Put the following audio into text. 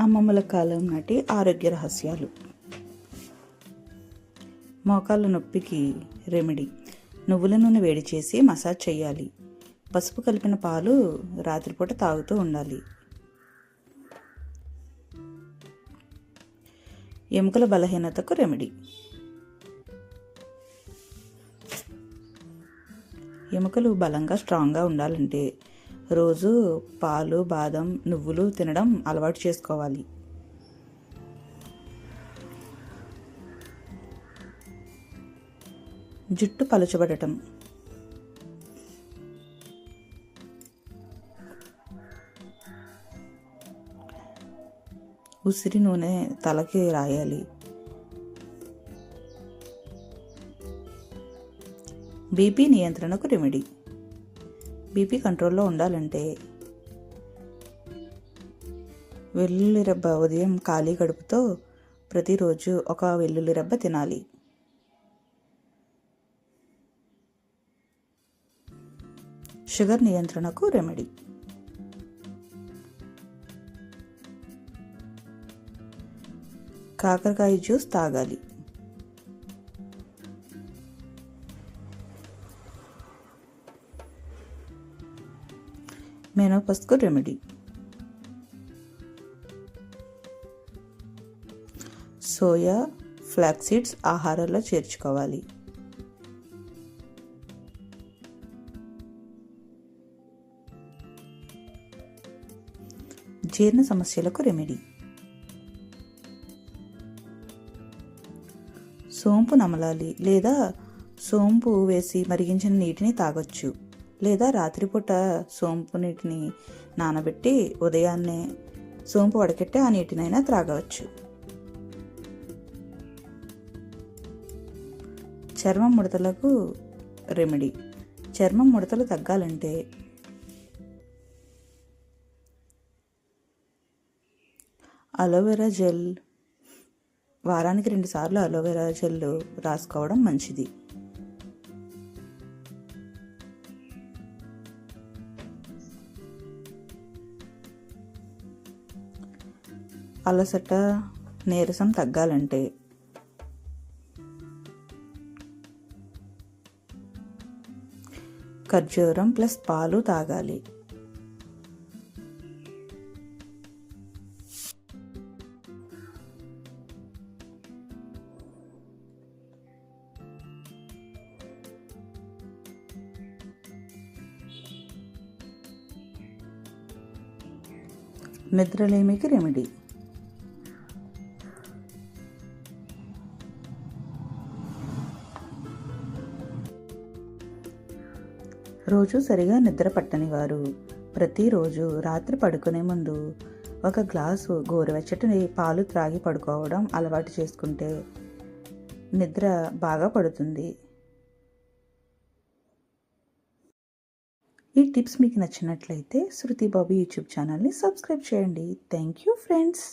అమ్మమ్మల కాలం నాటి ఆరోగ్య రహస్యాలు. మోకాళ్ళ నొప్పికి రెమెడీ. నువ్వుల నూనె వేడి చేసి మసాజ్ చేయాలి. పసుపు కలిపిన పాలు రాత్రిపూట తాగుతూ ఉండాలి. ఎముకల బలహీనతకు రెమెడీ. ఎముకలు బలంగా స్ట్రాంగ్గా ఉండాలంటే రోజు పాలు, బాదం, నువ్వులు తినడం అలవాటు చేసుకోవాలి. జుట్టు పలుచబడటం. ఉసిరి నూనె తలకి రాయాలి. బీపీ నియంత్రణకు రెమెడీ. బీపీ కంట్రోల్లో ఉండాలంటే వెల్లుల్లి రెబ్బ ఉదయం ఖాళీ కడుపుతో ప్రతిరోజు ఒక వెల్లుల్లి రెబ్బ తినాలి. షుగర్ నియంత్రణకు రెమెడీ. కాకరకాయ జ్యూస్ తాగాలి. మెనోపాజ్కు రెమెడీ. సోయా, ఫ్లాక్స్ సీడ్స్ ఆహారంలో చేర్చుకోవాలి. జీర్ణ సమస్యలకు రెమెడీ. సోంపు నమలాలి లేదా సోంపు వేసి మరిగించిన నీటిని తాగొచ్చు. లేదా రాత్రిపూట సోంపు నీటిని నానబెట్టి ఉదయాన్నే సోంపు వడకెట్టి ఆ నీటినైనా త్రాగవచ్చు. చర్మం ముడతలకు రెమెడీ. చర్మం ముడతలు తగ్గాలంటే అలోవెరా జెల్ వారానికి 2 సార్లు అలోవెరా జెల్ రాసుకోవడం మంచిది. అలసట, నీరసం తగ్గాలంటే ఖర్జూరం ప్లస్ పాలు తాగాలి. నిద్రలేమికి రెమెడీ. రోజు సరిగా నిద్ర పట్టని వారు ప్రతిరోజు రాత్రి పడుకునే ముందు 1 గ్లాసు గోరువెచ్చటి పాలు త్రాగి పడుకోవడం అలవాటు చేసుకుంటే నిద్ర బాగా పడుతుంది. ఈ టిప్స్ మీకు నచ్చినట్లయితే శృతి బాబు యూట్యూబ్ ఛానల్ని సబ్స్క్రైబ్ చేయండి. Thank you friends.